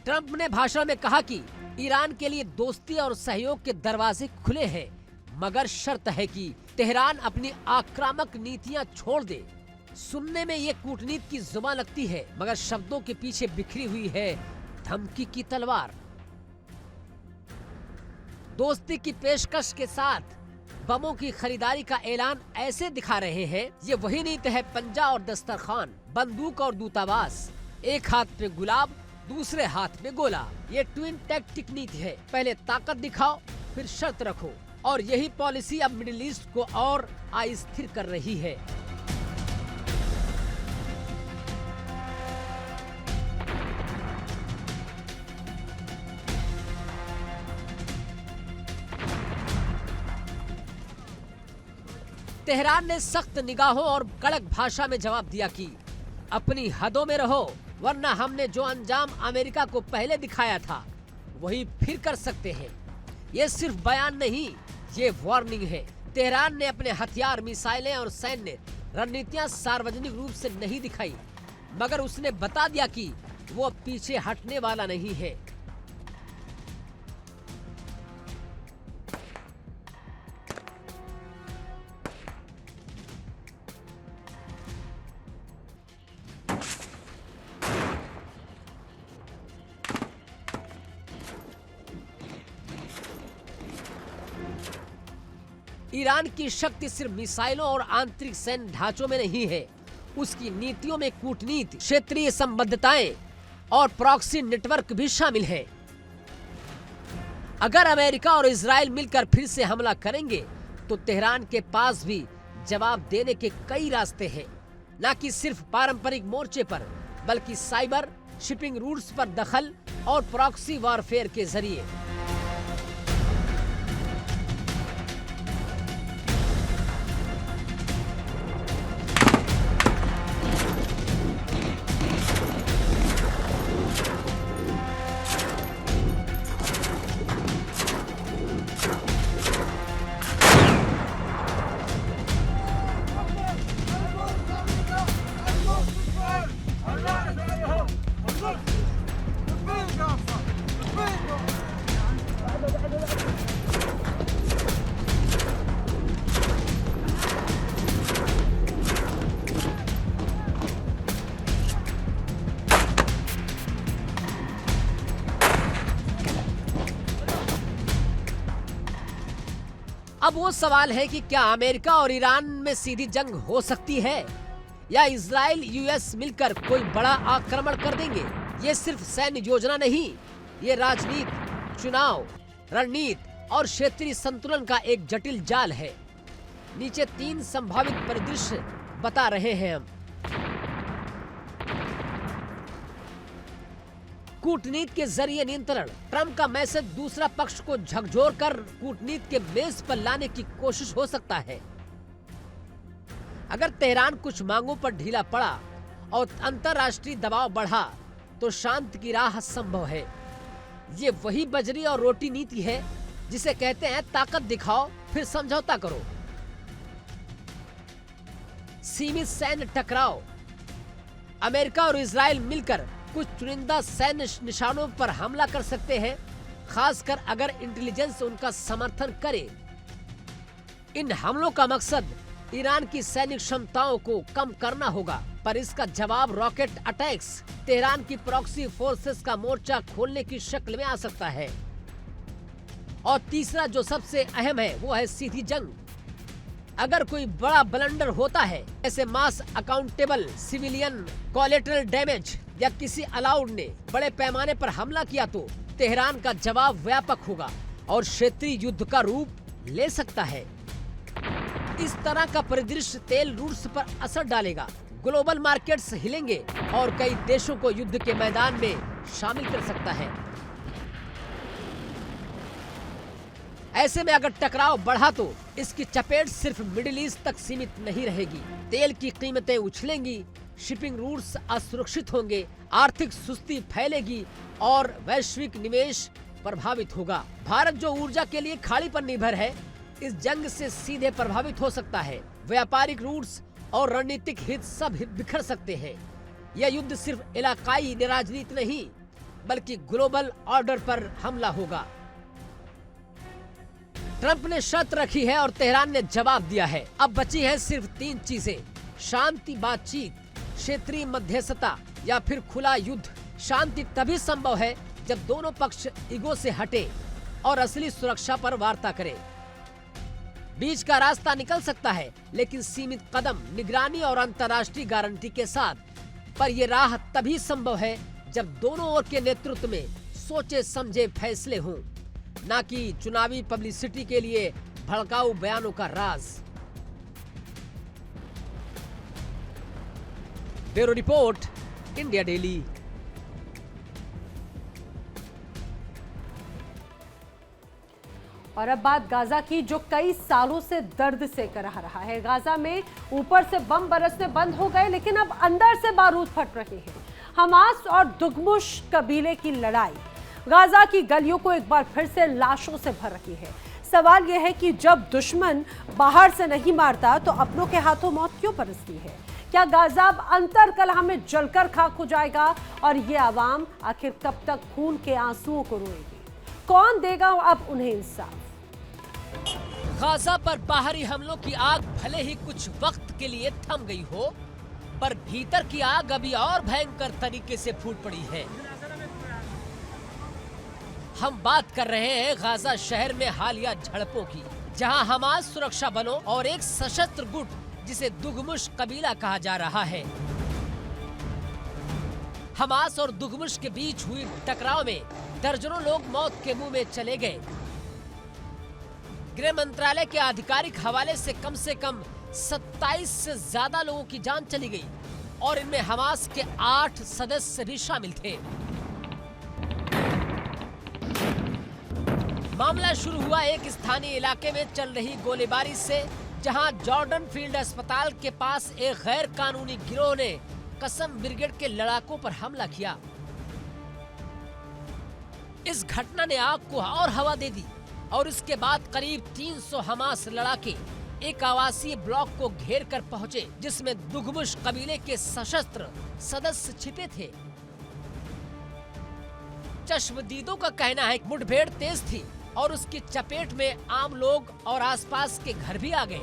ट्रंप ने भाषण में कहा कि ईरान के लिए दोस्ती और सहयोग के दरवाजे खुले हैं, मगर शर्त है कि तेहरान अपनी आक्रामक नीतियां छोड़ दे। सुनने में ये कूटनीति की जुबान लगती है, मगर शब्दों के पीछे बिखरी हुई है धमकी की तलवार। दोस्ती की पेशकश के साथ बमों की खरीदारी का ऐलान ऐसे दिखा रहे हैं ये वही नीति है पंजा और दस्तरखान, बंदूक और दूतावास, एक हाथ पे गुलाब दूसरे हाथ में गोला। ये ट्विन टैक्टिक नीति है, पहले ताकत दिखाओ फिर शर्त रखो, और यही पॉलिसी अब मिडिल ईस्ट को और अस्थिर कर रही है। तेहरान ने सख्त निगाहों और कड़क भाषा में जवाब दिया कि अपनी हदों में रहो, वरना हमने जो अंजाम अमेरिका को पहले दिखाया था वही फिर कर सकते हैं। ये सिर्फ बयान नहीं, ये वार्निंग है। तेहरान ने अपने हथियार, मिसाइलें और सैन्य रणनीतियां सार्वजनिक रूप से नहीं दिखाई, मगर उसने बता दिया कि वो पीछे हटने वाला नहीं है। ईरान की शक्ति सिर्फ मिसाइलों और आंतरिक सैन्य ढांचों में नहीं है, उसकी नीतियों में कूटनीति, क्षेत्रीय संबद्धताएं और प्रॉक्सी नेटवर्क भी शामिल हैं। अगर अमेरिका और इजराइल मिलकर फिर से हमला करेंगे तो तेहरान के पास भी जवाब देने के कई रास्ते हैं, न कि सिर्फ पारंपरिक मोर्चे पर, बल्कि साइबर, शिपिंग रूट्स पर दखल और प्रॉक्सी वॉरफेयर के जरिए। अब वो सवाल है कि क्या अमेरिका और ईरान में सीधी जंग हो सकती है, या इजराइल यूएस मिलकर कोई बड़ा आक्रमण कर देंगे। ये सिर्फ सैन्य योजना नहीं, ये राजनीति, चुनाव, रणनीति और क्षेत्रीय संतुलन का एक जटिल जाल है। नीचे 3 संभावित परिदृश्य बता रहे हैं हम। कूटनीति के जरिए नियंत्रण। ट्रंप का मैसेज दूसरा पक्ष को झकझोर कर कूटनीति के मेज पर लाने की कोशिश हो सकता है। अगर तेहरान कुछ मांगों पर ढीला पड़ा और अंतर्राष्ट्रीय दबाव बढ़ा तो शांति की राह संभव है। ये वही बजरी और रोटी नीति है जिसे कहते हैं ताकत दिखाओ फिर समझौता करो। सीमित सैन्य टकराव। अमेरिका और इजराइल मिलकर कुछ चुनिंदा सैन्य निशानों पर हमला कर सकते हैं, खासकर अगर इंटेलिजेंस उनका समर्थन करे। इन हमलों का मकसद ईरान की सैनिक क्षमताओं को कम करना होगा, पर इसका जवाब रॉकेट अटैक्स, तेहरान की प्रॉक्सी फोर्सेस का मोर्चा खोलने की शक्ल में आ सकता है। और तीसरा जो सबसे अहम है वो है सीधी जंग। अगर कोई बड़ा ब्लंडर होता है, जैसे मास अकाउंटेबल सिविलियन कोलेटरल डैमेज या किसी अलाउड ने बड़े पैमाने पर हमला किया, तो तेहरान का जवाब व्यापक होगा और क्षेत्रीय युद्ध का रूप ले सकता है। इस तरह का परिदृश्य तेल रूट्स पर असर डालेगा, ग्लोबल मार्केट्स हिलेंगे और कई देशों को युद्ध के मैदान में शामिल कर सकता है। ऐसे में अगर टकराव बढ़ा तो इसकी चपेट सिर्फ मिडिल ईस्ट तक सीमित नहीं रहेगी। तेल की कीमतें उछलेंगी, शिपिंग रूट्स असुरक्षित होंगे, आर्थिक सुस्ती फैलेगी और वैश्विक निवेश प्रभावित होगा। भारत जो ऊर्जा के लिए खाड़ी पर निर्भर है, इस जंग से सीधे प्रभावित हो सकता है। व्यापारिक रूट्स और रणनीतिक हित सब बिखर सकते हैं। यह युद्ध सिर्फ इलाकाई राजनीति नहीं बल्कि ग्लोबल ऑर्डर पर हमला होगा। ट्रंप ने शर्त रखी है और तेहरान ने जवाब दिया है। अब बची है सिर्फ 3 चीजें: शांति, बातचीत, क्षेत्रीय मध्यस्थता या फिर खुला युद्ध। शांति तभी संभव है जब दोनों पक्ष ईगो से हटे और असली सुरक्षा पर वार्ता करें। बीच का रास्ता निकल सकता है, लेकिन सीमित कदम, निगरानी और अंतर्राष्ट्रीय गारंटी के साथ। पर यह राह तभी संभव है जब दोनों ओर के नेतृत्व में सोचे समझे फैसले हों, ना कि चुनावी पब्लिसिटी के लिए भड़काऊ बयानों का राज। Bureau report, India daily. और अब बात गाजा की, जो कई सालों से दर्द से करह रहा है। गाजा में ऊपर से बम बरसने बंद हो गए, लेकिन अब अंदर से बारूद फट रहे हैं। हमास और दुगमुश कबीले की लड़ाई गाजा की गलियों को एक बार फिर से लाशों से भर रही है। सवाल यह है कि जब दुश्मन बाहर से नहीं मारता तो अपनों के हाथों मौत क्यों बरसती है? क्या गाजा अब अंतर कलह में जलकर खाक हो जाएगा? और ये आवाम आखिर कब तक खून के आंसुओं को रोएगी? कौन देगा अब उन्हें इंसाफ? गाजा पर बाहरी हमलों की आग भले ही कुछ वक्त के लिए थम गई हो, पर भीतर की आग अभी और भयंकर तरीके से फूट पड़ी है। हम बात कर रहे हैं गाजा शहर में हालिया झड़पों की, जहां हमास सुरक्षा बलों और एक सशस्त्र गुट जिसे दुगमुश कबीला कहा जा रहा है, हमास और दुगमुश के बीच हुई टकराव में दर्जनों लोग मौत के मुंह में चले गए। गृह मंत्रालय के आधिकारिक हवाले से कम 27 से ज्यादा लोगों की जान चली गई और इनमें हमास के 8 सदस्य भी शामिल थे। मामला शुरू हुआ एक स्थानीय इलाके में चल रही गोलीबारी से, जहां जॉर्डन फील्ड अस्पताल के पास एक गैर कानूनी गिरोह ने कसम ब्रिगेड के लड़ाकों पर हमला किया। इस घटना ने आग को और हवा दे दी और इसके बाद करीब 300 हमास लड़ाके एक आवासीय ब्लॉक को घेर कर पहुंचे, जिसमें दुगमुश कबीले के सशस्त्र सदस्य छिपे थे। चश्मदीदों का कहना है कि मुठभेड़ तेज थी और उसकी चपेट में आम लोग और आसपास के घर भी आ गए।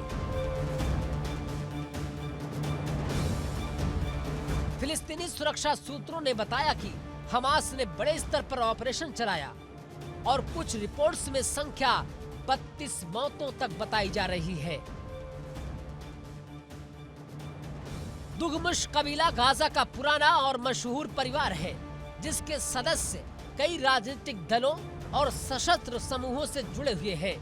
फिलिस्तीनी सुरक्षा सूत्रों ने बताया कि हमास ने बड़े स्तर पर ऑपरेशन चलाया और कुछ रिपोर्ट्स में संख्या 32 मौतों तक बताई जा रही है। दुगमुश कबीला गाजा का पुराना और मशहूर परिवार है, जिसके सदस्य कई राजनीतिक दलों और सशस्त्र समूहों से जुड़े हुए हैं।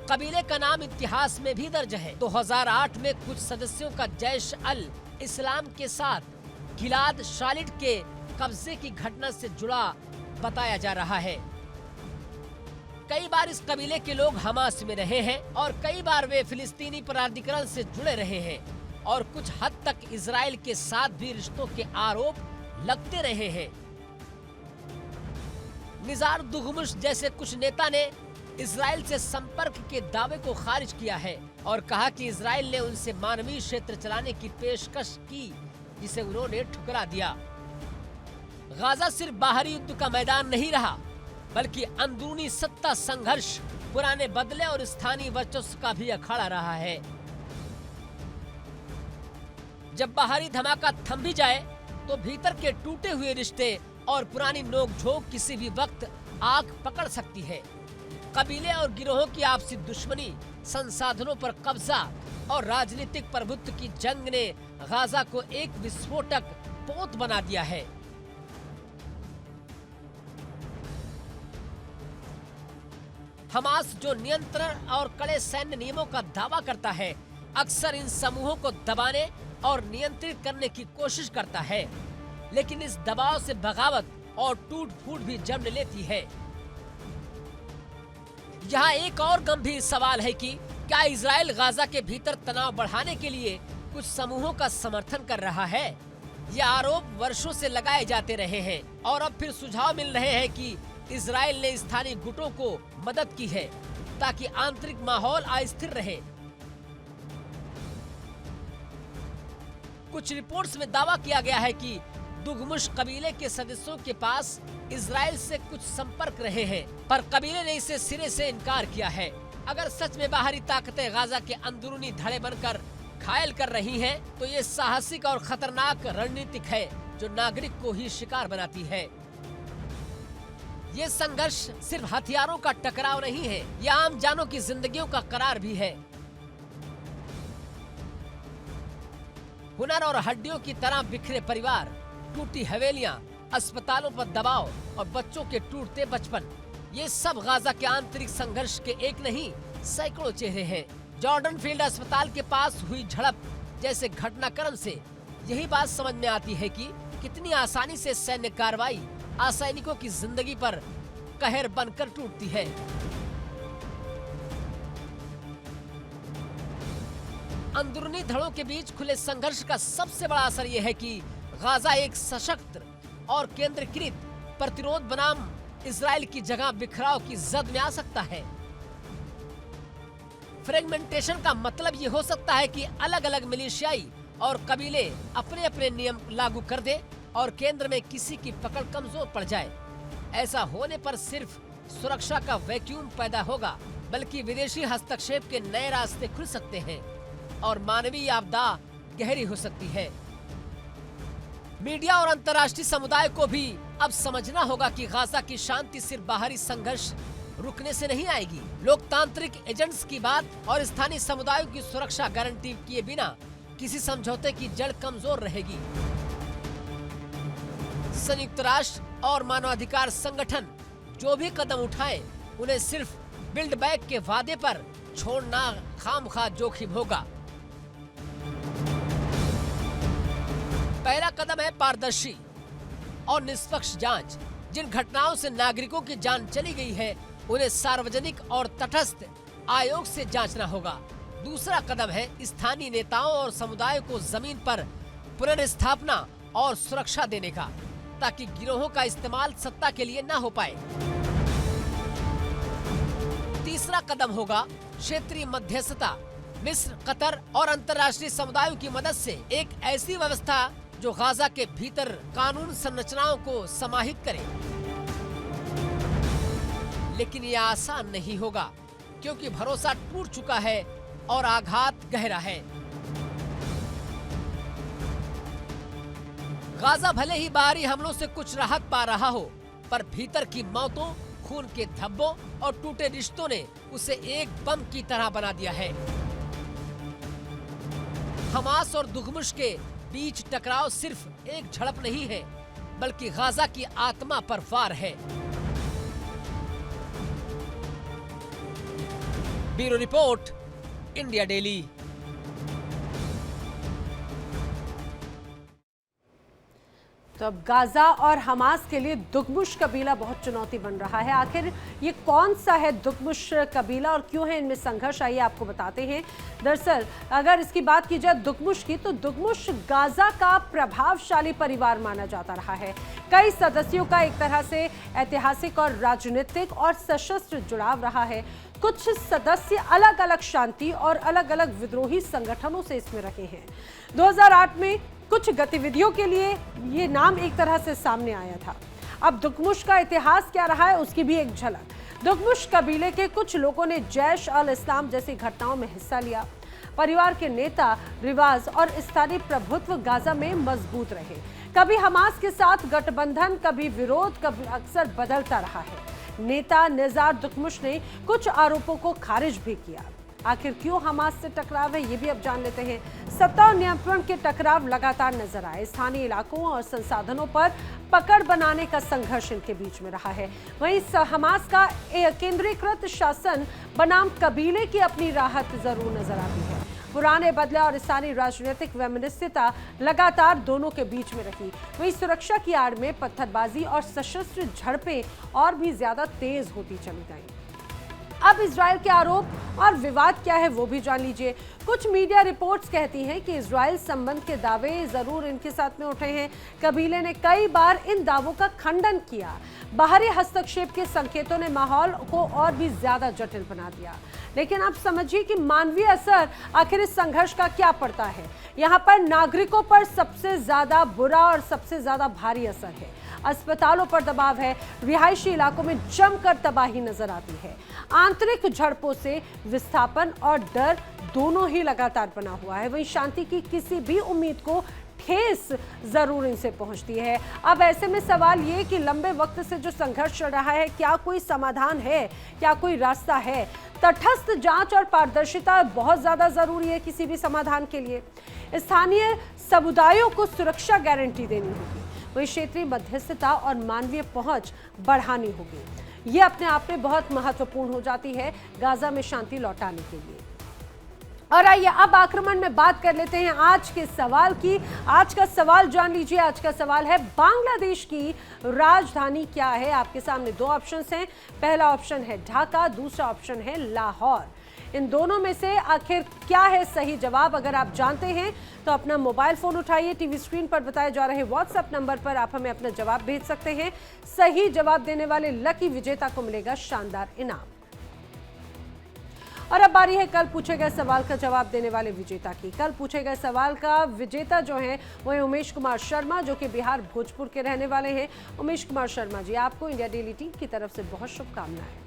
कबीले का नाम इतिहास में भी दर्ज है। 2008 में कुछ सदस्यों का जैश अल इस्लाम के साथ गिलाद शालिट के कब्जे की घटना से जुड़ा बताया जा रहा है। कई बार इस कबीले के लोग हमास में रहे हैं और कई बार वे फिलिस्तीनी प्राधिकरण से जुड़े रहे हैं और कुछ हद तक इजराइल के साथ भी रिश्तों के आरोप लगते रहे हैं। निजार दुगमुश जैसे कुछ नेता ने इजराइल से संपर्क के दावे को खारिज किया है और कहा कि इजराइल ने उनसे मानवीय क्षेत्र चलाने की पेशकश की, जिसे उन्होंने ठुकरा दिया। गाजा सिर्फ बाहरी युद्ध का मैदान नहीं रहा, बल्कि अंदरूनी सत्ता संघर्ष, पुराने बदले और स्थानीय वर्चस्व का भी अखाड़ा रहा है। जब बाहरी धमाका थम भी जाए, तो भीतर के टूटे हुए रिश्ते और पुरानी नोकझोंक किसी भी वक्त आग पकड़ सकती है। कबीले और गिरोहों की आपसी दुश्मनी, संसाधनों पर कब्जा और राजनीतिक प्रभुत्व की जंग ने गाजा को एक विस्फोटक पोत बना दिया है। हमास जो नियंत्रण और कड़े सैन्य नियमों का दावा करता है, अक्सर इन समूहों को दबाने और नियंत्रित करने की कोशिश करता है, लेकिन इस दबाव से बगावत और टूट फूट भी जन्म लेती है। यहाँ एक और गंभीर सवाल है कि क्या इजराइल गाजा के भीतर तनाव बढ़ाने के लिए कुछ समूहों का समर्थन कर रहा है? ये आरोप वर्षों से लगाए जाते रहे हैं और अब फिर सुझाव मिल रहे हैं कि इजराइल ने स्थानीय गुटों को मदद की है ताकि आंतरिक माहौल अस्थिर रहे। कुछ रिपोर्ट्स में दावा किया गया है कि दुगमुश कबीले के सदस्यों के पास इजराइल से कुछ संपर्क रहे हैं, पर कबीले ने इसे सिरे से इनकार किया है। अगर सच में बाहरी ताकतें गाजा के अंदरूनी धड़े बनकर घायल कर रही हैं, तो ये साहसिक और खतरनाक रणनीतिक है जो नागरिक को ही शिकार बनाती है। ये संघर्ष सिर्फ हथियारों का टकराव नहीं है, ये आम जानों की जिंदगियों का करार भी है। हुनर और हड्डियों की तरह बिखरे परिवार, टूटी हवेलियां, अस्पतालों पर दबाव और बच्चों के टूटते बचपन, ये सब गाजा के आंतरिक संघर्ष के एक नहीं सैकड़ों चेहरे हैं। जॉर्डन फील्ड अस्पताल के पास हुई झड़प जैसे घटनाक्रम से यही बात समझ में आती है कि कितनी आसानी से सैन्य कार्रवाई असैनिकों की जिंदगी पर कहर बनकर टूटती है। अंदरूनी धड़ों के बीच खुले संघर्ष का सबसे बड़ा असर यह है कि गाजा एक सशक्त और केंद्रीकृत प्रतिरोध बनाम इजराइल की जगह बिखराव की जद में आ सकता है। फ्रेगमेंटेशन का मतलब ये हो सकता है कि अलग अलग मिलिशियाई और कबीले अपने अपने नियम लागू कर दे और केंद्र में किसी की पकड़ कमजोर पड़ जाए। ऐसा होने पर सिर्फ सुरक्षा का वैक्यूम पैदा होगा, बल्कि विदेशी हस्तक्षेप के नए रास्ते खुल सकते हैं और मानवीय आपदा गहरी हो सकती है। मीडिया और अंतर्राष्ट्रीय समुदाय को भी अब समझना होगा कि गाजा की शांति सिर्फ बाहरी संघर्ष रुकने से नहीं आएगी। लोकतांत्रिक एजेंट्स की बात और स्थानीय समुदायों की सुरक्षा गारंटी किए बिना किसी समझौते की जड़ कमजोर रहेगी। संयुक्त राष्ट्र और मानवाधिकार संगठन जो भी कदम उठाएं, उन्हें सिर्फ बिल्ड बैक के वादे पर छोड़ना खामखा जोखिम होगा। पहला कदम है पारदर्शी और निष्पक्ष जांच। जिन घटनाओं से नागरिकों की जान चली गई है, उन्हें सार्वजनिक और तटस्थ आयोग से जांचना होगा। दूसरा कदम है स्थानीय नेताओं और समुदाय को जमीन पर पुनर्स्थापना और सुरक्षा देने का, ताकि गिरोहों का इस्तेमाल सत्ता के लिए न हो पाए। तीसरा कदम होगा क्षेत्रीय मध्यस्थता। मिस्र, कतर और अंतर्राष्ट्रीय समुदायों की मदद से एक ऐसी व्यवस्था जो गाजा के भीतर कानून संरचनाओं को समाहित करे। लेकिन यह आसान नहीं होगा, क्योंकि भरोसा टूट चुका है और आघात गहरा है। गाजा भले ही बाहरी हमलों से कुछ राहत पा रहा हो, पर भीतर की मौतों, खून के धब्बों और टूटे रिश्तों ने उसे एक बम की तरह बना दिया है। हमास और दुगमुश के बीच टकराव सिर्फ एक झड़प नहीं है, बल्कि गाजा की आत्मा पर वार है। Bureau report, India daily. तो अब गाजा और हमास के लिए दुगमुश कबीला बहुत चुनौती बन रहा है। आखिर ये कौन सा है दुगमुश कबीला और क्यों है इनमें संघर्ष, आइए आपको बताते हैं। दरअसल अगर इसकी बात की जाए दुगमुश की, तो दुगमुश गाजा का प्रभावशाली परिवार माना जाता रहा है। कई सदस्यों का एक तरह से ऐतिहासिक और राजनीतिक और सशस्त्र जुड़ाव रहा है। कुछ सदस्य अलग अलग शांति और अलग अलग विद्रोही संगठनों से इसमें रहे हैं। 2008 में कुछ गतिविधियों के लिए ये नाम एक तरह से सामने आया था। अब दुगमुश का इतिहास क्या रहा है, उसकी भी एक झलक। दुगमुश कबीले के कुछ लोगों ने जैश अल इस्लाम जैसी घटनाओं में हिस्सा लिया। परिवार के नेता, रिवाज और स्थानीय प्रभुत्व गाजा में मजबूत रहे। कभी हमास के साथ गठबंधन, कभी विरोध, कभी अक्सर बदलता रहा है। नेता निजार दुगमुश ने कुछ आरोपों को खारिज भी किया। आखिर क्यों हमास से टकराव है, ये भी अब जान लेते हैं। सत्ता और नियंत्रण के टकराव लगातार नजर आए। स्थानीय इलाकों और संसाधनों पर पकड़ बनाने का संघर्ष इनके बीच में रहा है। वहीं हमास का केंद्रीकृत शासन बनाम कबीले की अपनी राहत जरूर नजर आती है। पुराने बदले और स्थानीय राजनीतिक वैमनस्यता लगातार दोनों के बीच में रही। वहीं सुरक्षा की आड़ में पत्थरबाजी और सशस्त्र झड़पें और भी ज्यादा तेज होती चली गईं। अब इजराइल के आरोप और विवाद क्या है वो भी जान लीजिए। कुछ मीडिया रिपोर्ट्स कहती हैं कि इजराइल संबंध के दावे जरूर इनके साथ में उठे हैं। कबीले ने कई बार इन दावों का खंडन किया। बाहरी हस्तक्षेप के संकेतों ने माहौल को और भी ज्यादा जटिल बना दिया। लेकिन अब समझिए कि मानवीय असर आखिर इस संघर्ष का क्या पड़ता है। यहाँ पर नागरिकों पर सबसे ज्यादा बुरा और सबसे ज्यादा भारी असर है। अस्पतालों पर दबाव है, रिहायशी इलाकों में जमकर तबाही नजर आती है। आंतरिक झड़पों से विस्थापन और डर दोनों ही लगातार बना हुआ है। वहीं शांति की किसी भी उम्मीद को ठेस जरूर इनसे पहुंचती है। अब ऐसे में सवाल ये कि लंबे वक्त से जो संघर्ष चल रहा है, क्या कोई समाधान है, क्या कोई रास्ता है? तटस्थ जांच और पारदर्शिता बहुत ज्यादा जरूरी है किसी भी समाधान के लिए। स्थानीय समुदायों को सुरक्षा गारंटी देनी होगी, वही क्षेत्रीय मध्यस्थता और मानवीय पहुंच बढ़ानी होगी। ये अपने आप में बहुत महत्वपूर्ण हो जाती है गाजा में शांति लौटाने के लिए। और आइए अब आक्रमण में बात कर लेते हैं आज के सवाल की। आज का सवाल जान लीजिए। आज का सवाल है, बांग्लादेश की राजधानी क्या है? आपके सामने दो ऑप्शंस हैं। पहला ऑप्शन है ढाका, दूसरा ऑप्शन है लाहौर। इन दोनों में से आखिर क्या है सही जवाब? अगर आप जानते हैं तो अपना मोबाइल फोन उठाइए, टीवी स्क्रीन पर बताए जा रहे व्हाट्सएप नंबर पर आप हमें अपना जवाब भेज सकते हैं। सही जवाब देने वाले लकी विजेता को मिलेगा शानदार इनाम। और अब बारी है कल पूछे गए सवाल का जवाब देने वाले विजेता की। कल पूछे गए सवाल का विजेता जो है वो है उमेश कुमार शर्मा, जो कि बिहार भोजपुर के रहने वाले हैं। उमेश कुमार शर्मा जी, आपको इंडिया डेली टीम की तरफ से बहुत शुभकामनाएं।